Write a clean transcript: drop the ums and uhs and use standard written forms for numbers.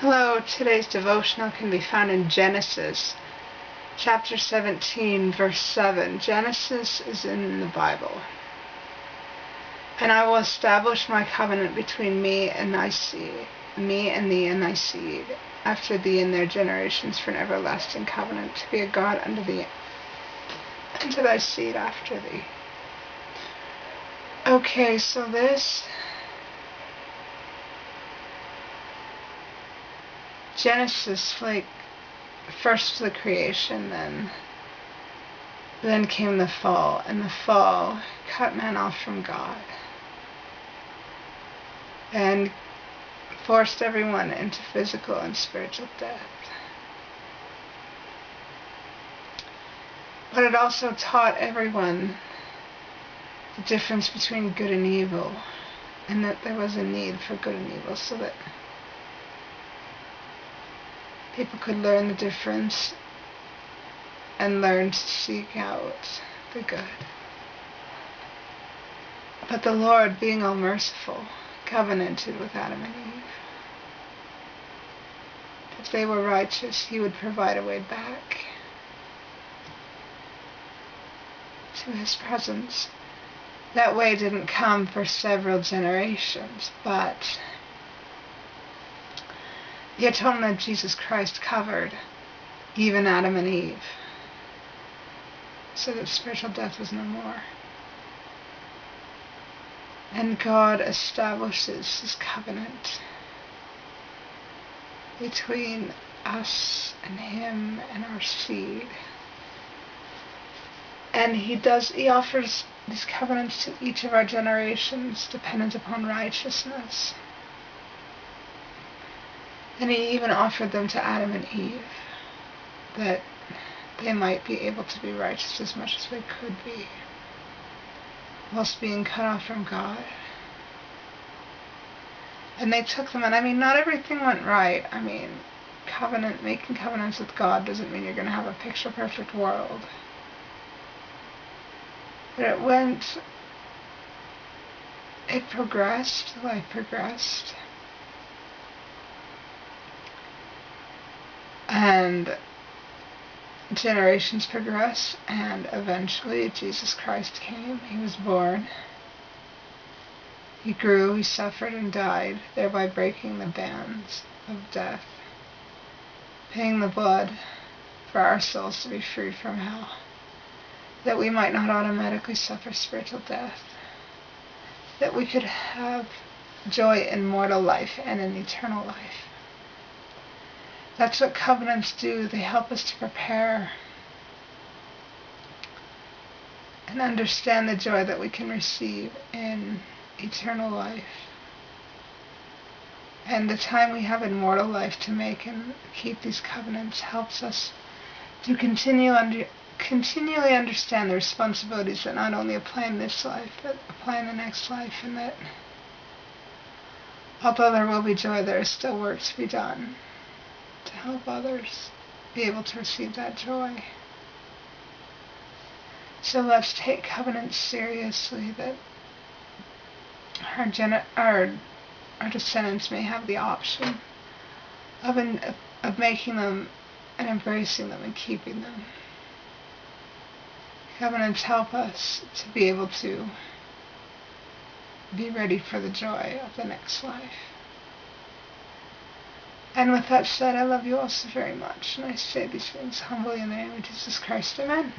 Hello, today's devotional can be found in Genesis, chapter 17, verse 7. Genesis is in the Bible. And I will establish my covenant between me and thee and thy seed, after thee and their generations, for an everlasting covenant, to be a God unto thee, and to thy seed after thee. Okay, so this Genesis, first the creation, then came the fall, and the fall cut man off from God and forced everyone into physical and spiritual death. But it also taught everyone the difference between good and evil, and that there was a need for good and evil, so that people could learn the difference and learn to seek out the good. But the Lord, being all merciful, covenanted with Adam and Eve. If they were righteous, He would provide a way back to His presence. That way didn't come for several generations, but the atonement of Jesus Christ covered even Adam and Eve, so that spiritual death was no more. And God establishes His covenant between us and Him and our seed. And He offers these covenants to each of our generations, dependent upon righteousness. And He even offered them to Adam and Eve, that they might be able to be righteous as much as they could be, whilst being cut off from God. And they took them, and not everything went right. Making covenants with God doesn't mean you're going to have a picture-perfect world. But life progressed. And generations progressed, and eventually Jesus Christ came. He was born. He grew, He suffered and died, thereby breaking the bands of death, paying the blood for our souls to be free from hell, that we might not automatically suffer spiritual death, that we could have joy in mortal life and in eternal life. That's what covenants do. They help us to prepare and understand the joy that we can receive in eternal life. And the time we have in mortal life to make and keep these covenants helps us to continually understand the responsibilities that not only apply in this life, but apply in the next life, and that although there will be joy, there is still work to be done to help others be able to receive that joy. So let's take covenants seriously, that our descendants may have the option of making them and embracing them and keeping them. Covenants help us to be able to be ready for the joy of the next life. And with that said, I love you all so very much, and I say these things humbly in the name of Jesus Christ. Amen.